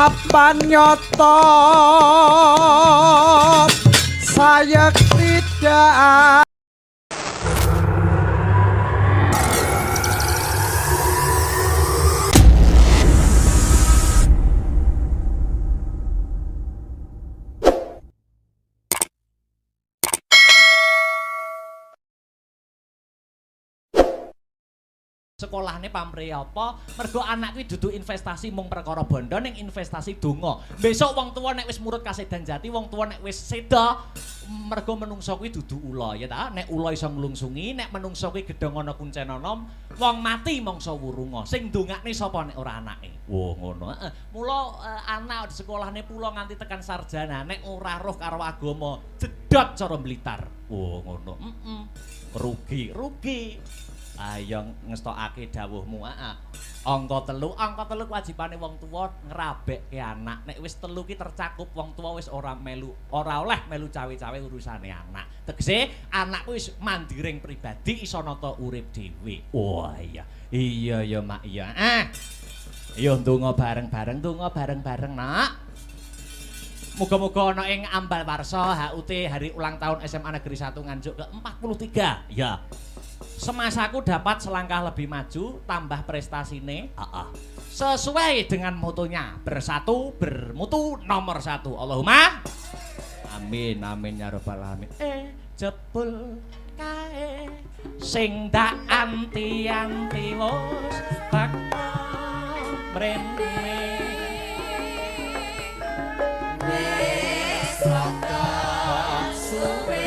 papan nyoto saya tidak sekolahane pamrih apa mergo anak kuwi dudu investasi mung perkara bondo ning investasi donga. Besok wong tuwa nek wis murut kasedan jati, wong tuwa nek wis seda mergo menungso kuwi dudu ula ya ta. Nek ula iso nglungsungi, nek menungso kuwi gedhong ana kuncenana, wong mati mangsa wurunga. Sing ndongakne sapa nek ora anake. Wo ngono. Mula anak di sekolahane pula nganti tekan sarjana nek ora roh karo agama, jedot cara Blitar. Wo ngono. Rugi. Ayo ngestokake dawuhmu. Angka telu kewajibane wong tuwa ngrabekke anak. Nek wis telu ki tercakup wong tuwa wis ora oleh melu cawe-cawe urusane anak. Tegese anakku wis mandiring pribadi iso nata urip dhewe. Wah iya. Iya ya Mak iya. Yo ndonga bareng-bareng Nak. Muga-muga ana ing ambal warsa HUT hari ulang tahun SMA Negeri 1 Nganjuk ke-43. Ya. Semasaku dapat selangkah lebih maju, tambah prestasine sesuai dengan motonya bersatu bermutu nomor 1. Allahumma amin ya rabbal alamin. Jebul kae sing dak anti-anti wis teko mrene wis rada suwe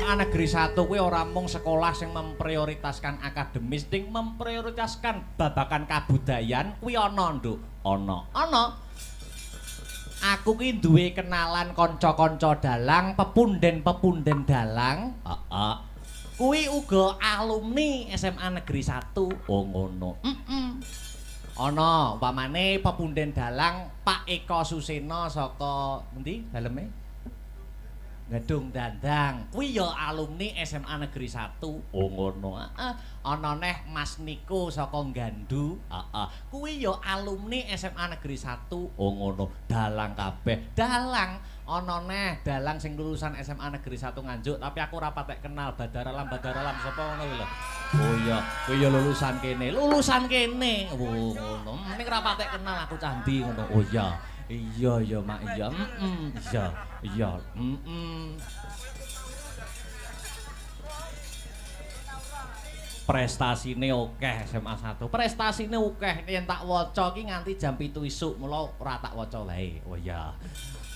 SMA Negeri 1 kuwi ora mung sekolah sing memprioritaskan akademis, ning memprioritaskan babakan kabudayan kuwi ana, Nduk. Ana. Aku ki duwe kenalan kanca-kanca dalang, pepunden-pepunden dalang. Heeh. Kuwi uga alumni SMA Negeri 1. Oh ngono. Ana umpamane pepunden dalang Pak Eko Suseno saka endi daleme? Gedung Dandang. Kuwi ya alumni SMA Negeri 1. Oh ngono. Heeh. Ana neh Mas Niko saka Gandu. Heeh. Kuwi ya alumni SMA Negeri 1. Oh ngono. Dalang kabeh. Dalang. Ana neh dalang sing lulusan SMA Negeri 1 Nganjuk, tapi aku ora patek kenal Badaralam sapa ngono kuwi lho. Oh iya, kuwi ya lulusan kene. Lulusan kene. Oh ngono. Ning ora patek kenal aku candi ngono. Oh iya. Iya Mak, iya. Iya. Prestasine akeh SMA 1. Prestasine akeh yen tak waca ki nganti jam 7 isuk, mula ora tak waca wae. Oh iya.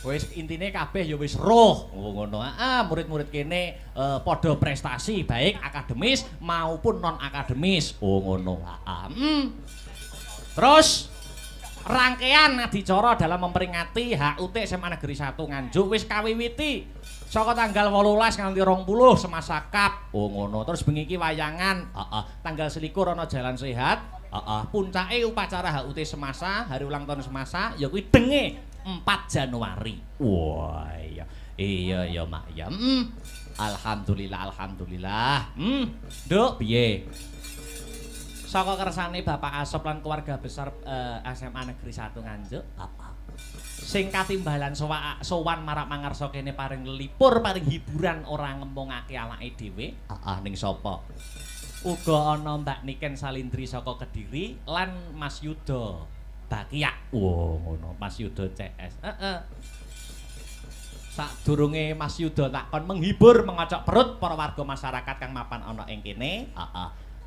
Wis intine kabeh ya wis roh. Oh ngono. Heeh, murid-murid kene padha prestasi baik akademis maupun non akademis. Oh ngono. Heeh. Terus rangkaian adicara dalam memperingati HUT SMA Negeri 1 Nganjuk wis kawiwiti saka tanggal 18 nganti 20 semasa kap. Oh ngono. Terus bengi iki wayangan. Tanggal 21 ana Jalan Sehat. Puncake upacara HUT semasa, hari ulang tahun semasa ya kuwi denge 4 Januari. Wah iya. Iya Mak ya. Alhamdulillah. Nduk piye? Saka kersane Bapak Asop lan keluarga besar SMA Negeri 1 Nganjuk. Sing katimbalan sowan marak mangarsa kene paring lelipur, paring hiburan ora ngempungake awake dhewe. Ning sapa? Uga ana Mbak Niken Salindri saka Kediri lan Mas Yuda Bakiak. Ngono, Mas Yuda CS. Sadurunge Mas Yuda takon menghibur mengocok perut para warga masyarakat kang mapan ana ing kene.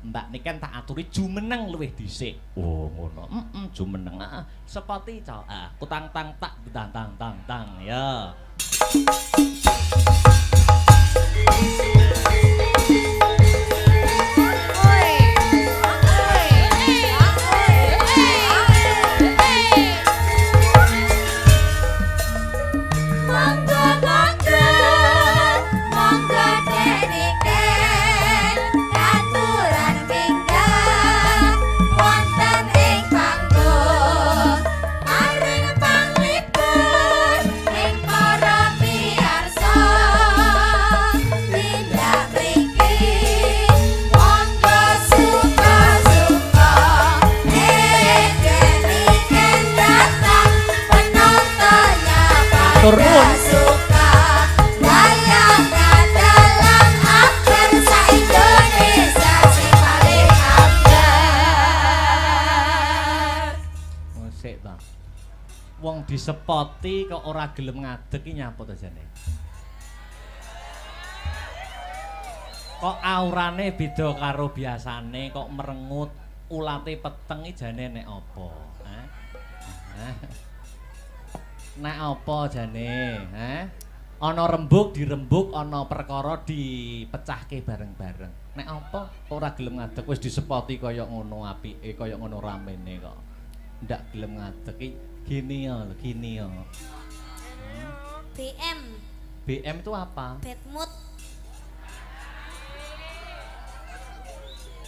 Mbak Niken tak aturi jumeneng luwih dhisik. Oh ngono. Jumeneng. Sepati cok. Kutang tang tak tang ya. Turun. Musik ta. Wong disepoti kok ora gelem ngadeg iki nyapa to jane? Kok aurane beda karo biasane, kok merengut, ulate peteng iki jane nek apa? Nek apa jane? Ana rembug dirembug, ana perkara dipecahke bareng-bareng. Nek apa ora gelem ngadeg wis disepoti kaya ngono apike, kaya ngono ramene kok. Ndak gelem ngadeg iki gini ya. BM. BM itu apa? Bad mood.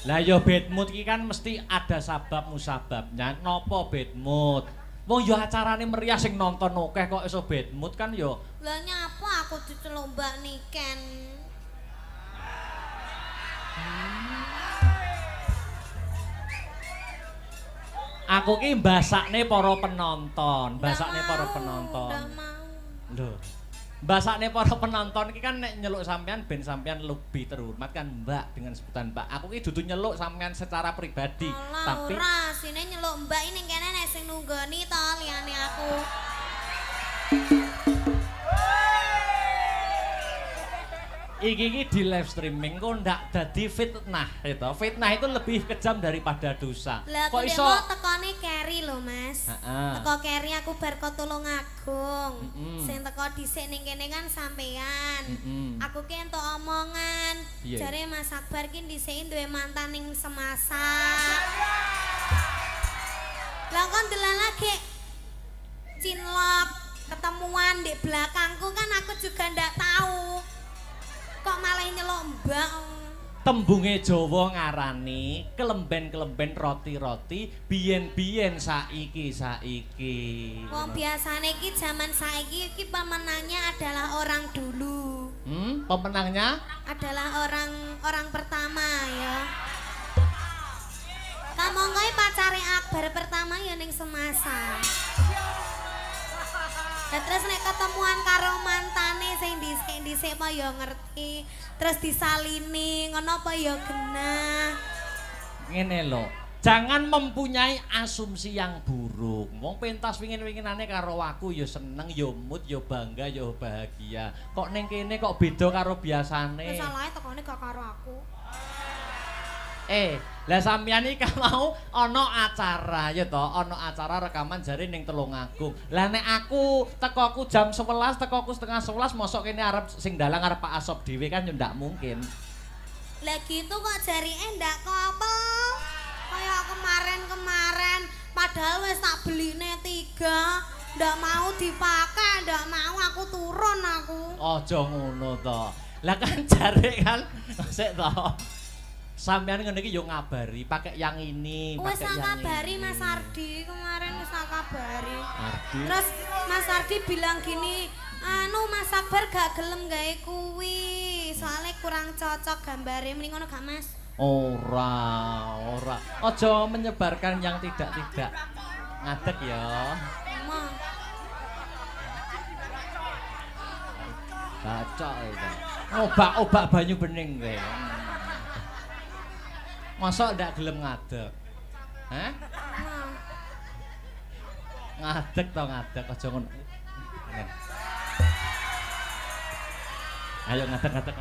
Lah ya bad mood iki kan mesti ada sabab musababnya. Napa bad mood? Wong ya acarane meriah sing nonton akeh kok iso bad mood kan ya. Lah nyapa aku diceluk Mbak Niken. Aku ki mbasakne para penonton, mbasakne para penonton. Udah mau. Lho. Mbasakne para penonton iki kan nek nyeluk sampean ben sampean lebih terhormat kan Mbak dengan sebutan Mbak. Aku ki dudu nyeluk sampean secara pribadi, tapi ora sine nyeluk Mbak ini kene nek sing nunggoni to liyane aku. iki di live streaming kok ndak dadi fitnah itu. Fitnah itu lebih kejam daripada dosa. Lah Kok aku iso mau tekone Keri lho Mas. Heeh. Teko Keri aku bar tulung agung. Mm-mm. Sing teko dhisik ning kene kan sampean. Mm-mm. Aku ki entuk omongan. Iya. Jare Mas Akbar ki dhisik duwe mantan ning semasa. Lah kon lagi cinlok ketemuan di belakangku kan aku juga ndak tahu. Kok malah nyelok mbak. tembunge Jawa ngarani kelemben-kelemben roti-roti biyen-biyen saiki. Wong biasane iki zaman saiki iki pemenangnya adalah orang dulu. Pemenangnya Adalah orang pertama ya. Kamu ngoy pacare Akbar pertama ya ning semasa. Dan terus nek ketemuan karo mantane sing dhisik-dhisik apa ya ngerti. Terus disalini ngono apa ya genah. ngene lho. Jangan mempunyai asumsi yang buruk. Wong pentas wingin-winginane karo aku ya seneng, ya mood, ya bangga, ya bahagia. Kok ning kene kok beda karo biasane. Masalahe tekone gak karo aku. Lah sampeyan iki mau ana acara ya to, ana acara rekaman jare ning Tulungagung. Lah nek aku tekoku jam 11, tekoku setengah 11 mosok kene arep sing dalang arep Pak Asop dhewe kan ya ndak mungkin. Lah gitu kok jarine ndak kopel. Kayak kemarin padahal wis tak beline 3, ndak mau dipakai, ndak mau aku turun aku. Aja ngono to. Lah kan jare kan sik to. Sampeyan ngene iki yo ngabari, pakai yang ini, Wis pakai yang ngabari ini. Mas Ardi, kemarin wis ngabari. Ardi. Terus Mas Ardi bilang gini, anu Mas Akbar gak gelem gawe kuwi, soalnya kurang cocok gambare. Mending ngono gak Mas? Ora. Aja menyebarkan yang tidak-tidak. Ngadeg ya. Emang. Baca itu. Obak-obak banyu bening kowe. Masa ndak gelem ngadeg? Hah? Emang. Ngadeg to ngadeg aja ngono. Ayo ngadeg.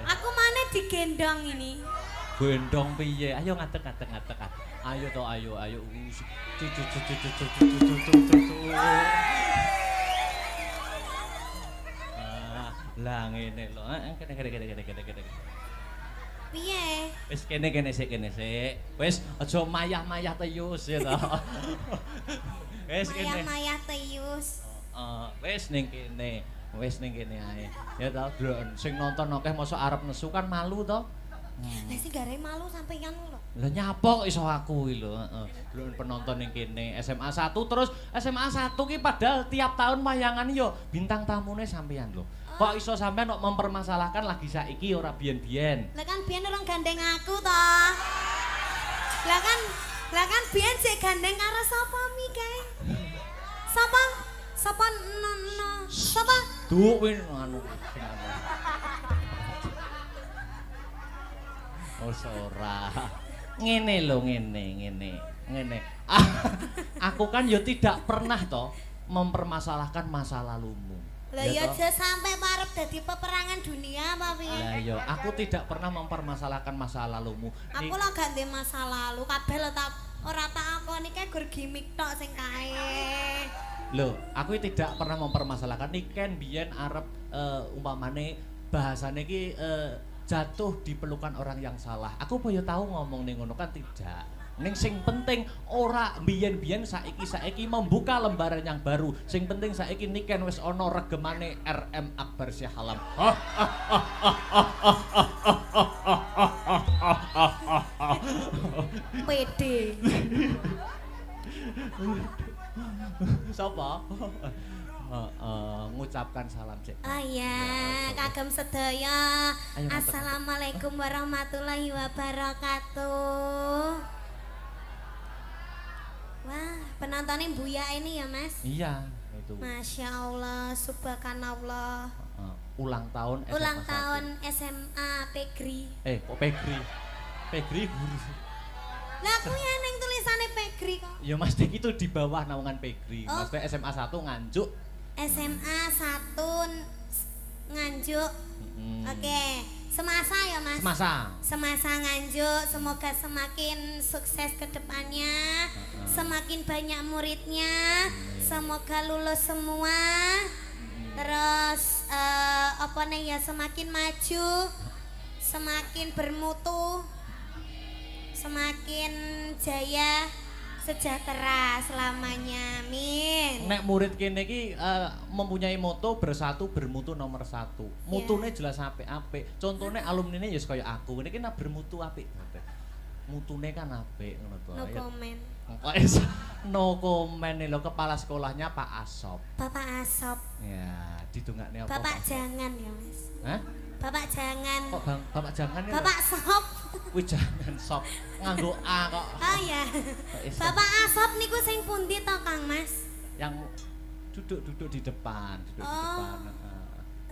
Aku mana digendong ini? Gendong piye? Ayo ngadeg. Ayo to ayo. Lah ngene lho. Kene. Piye? Wis kene sik. Wis aja mayah-mayah teyus ya to. Wis kene. Maya Teyus. Wis ning kene. Ae. Ya ta, Dron. Sing nonton akeh mosok arep nesu kan malu to. Lah sing gare malu sampeyan lho. Lah nyapa kok iso aku iki lho, heeh. Dron penonton ning kene SMA 1 terus SMA 1 ki padahal tiap tahun wayangan yo bintang tamune sampeyan lho. Kok iso sampean kok mempermasalahkan lagi saiki ora biyen-biyen. Lah kan biyen orang gandeng aku toh. Lah kan biyen sik gandeng karo sapa mi kae? Sapa no. Sapa? Duh win anu. Oh ora. Ngene lho ngene. Aku kan yo tidak pernah toh mempermasalahkan masa lalumu. Lah ya aja sampe parep dadi peperangan dunia apa piye? Lah yo aku tidak pernah mempermasalahkan masa lalumu. Aku lah gak ndek masa lalu, kabeh lho tak ora tak akoni kae gur gimmick tok sing kae. Loh, aku tidak pernah mempermasalahkan niken biyen arep umpamane bahasane iki jatuh di pelukan orang yang salah. Aku boyo tahu ngomong ning ngono kan tidak. Ning sing penting ora biyen-biyen saiki membuka lembaran yang baru. Sing penting saiki niken wis ana regemane RM Akbar Syahalam. Pede. Sapa? Ngucapkan salam cek. Oh iya, kagem sedaya. Ayo, mantap. Assalamualaikum warahmatullahi wabarakatuh. Wah, penontonnya Buya ini ya Mas? Iya, itu. Masya Allah, subhanallah. Ulang tahun SMA Ulang 1. tahun SMA Pegri. Kok Pegri? Pegri guru. Lah aku ya neng tulisannya Pegri kok. Ya Mas Dik itu di bawah naungan Pegri. Oh. Maksudnya SMA 1 Nganjuk. SMA 1 Nganjuk. Oke, semasa ya Mas. Semasa Nganjuk, semoga semakin sukses ke depannya, semakin banyak muridnya, semoga lulus semua. Terus apa nih ya, semakin maju, semakin bermutu, semakin jaya, sejahtera selamanya. Amin. Nek murid kene iki mempunyai moto bersatu bermutu nomor 1. Mutune jelas apik-apik. Contone alumnine ya kaya aku. Ini kan bermutu apik. Mutune kan apik ngono to. No comment. No comment lho, kepala sekolahnya Pak Asop. Bapak Asop. Ya, didongakne apa? Bapak jangan ya, Mas. Hah? Bapak jangan. Kok Bapak jangan ya? Bapak Sop. Wih jangan sop. Nganggo A kok. Oh ya. Bapak Asop niku sing pundi to, Kang Mas? Yang duduk di depan, di depan.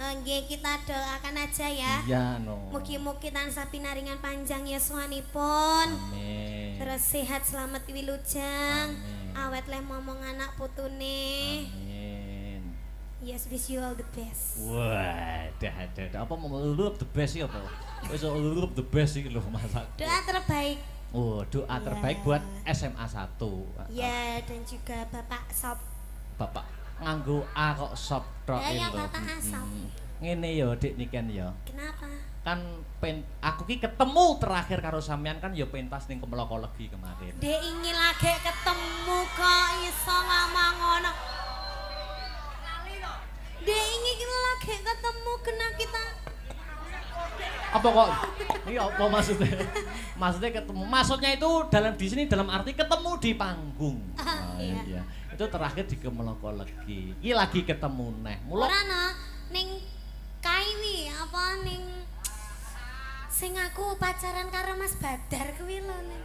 Nggih, kita doakan aja ya. Iya, no. Mugi-mugi tansah pinaringan panjang yuswanipun. Amin. Terus sehat selamat wilujeng. Amin. Awet leh momong anak putune. Amin. Yes, wish you all the best. Wah, dah. Apa mau lulup the best sih apa? Wis lulup the best sih lho masak. Doa terbaik. Oh, doa terbaik buat SMA 1. Ya, dan juga Bapak Sop. Bapak nganggo A kok sop tok Ya, lho. Bapak Asop. Ngene ya, Dik niken ya. Kenapa? Kan aku ki ketemu terakhir karo sampean kan ya pentas ning Kemlokologi kemarin. Dek ingin lagi ketemu kok iso ngomong ngono. Dek ingin lagi ketemu kena kita. Apa kok? Ini apa maksudnya? Maksudnya ketemu. Maksudnya itu dalam di sini dalam arti ketemu di panggung. Iya. Itu terakhir di Kemlokologi. Iki lagi ketemu neh. Mula ora no ning Kaiwi apa ning sing aku pacaran karo Mas Badar kuwi lho ning.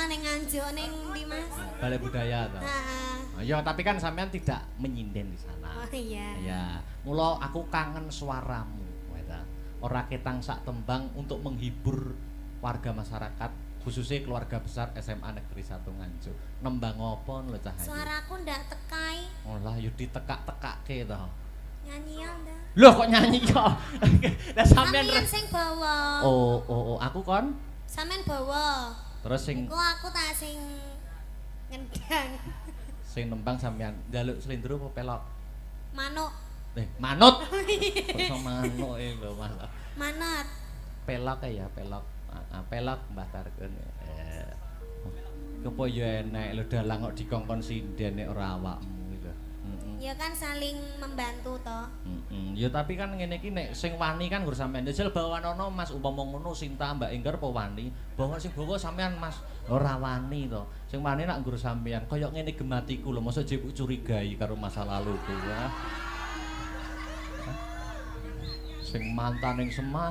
Ning Nganjuk ning ndi Mas? Balai Budaya toh. Heeh. Ya tapi kan sampean tidak menyinden di sana. Oh iya. Ya, mula aku kangen suaramu, weta. Ora ketang sak tembang untuk menghibur warga masyarakat, khususnya keluarga besar SMA Negeri 1 Nganjuk. Nembang apa lho Cahayu? Suaraku ndak tekai. Olah yo ditekak-tekake to. Nyanyi ya ndak. Loh kok nyanyi kok? Lah sampean Sampeyan sing bawa. Oh, aku kon. Sampeyan bawa. Terus sing Iku aku tak sing ngendang. sing nembang sampean njaluk slendro apa pelok? Manuk. Manut. Terus manuk lho Mas. Manut. Pelok ya, pelok. Pelok Mbah Tarkun. Kepo yo enek lho dalang kok dikongkon sinden nek ora awakmu lho. Ya kan saling membantu toh. Ya tapi kan ngene iki nek sing wani kan nggur sampean. Jel bawanono Mas umpama ngono Sinta Mbak Enggar apa wani? Bawa sing bawa sampean Mas ora wani to. Sing wani nak nggur sampean kaya ngene gematiku lho, mosok jebuk curigai karo masa laluku ya. Sing mantan ning Semas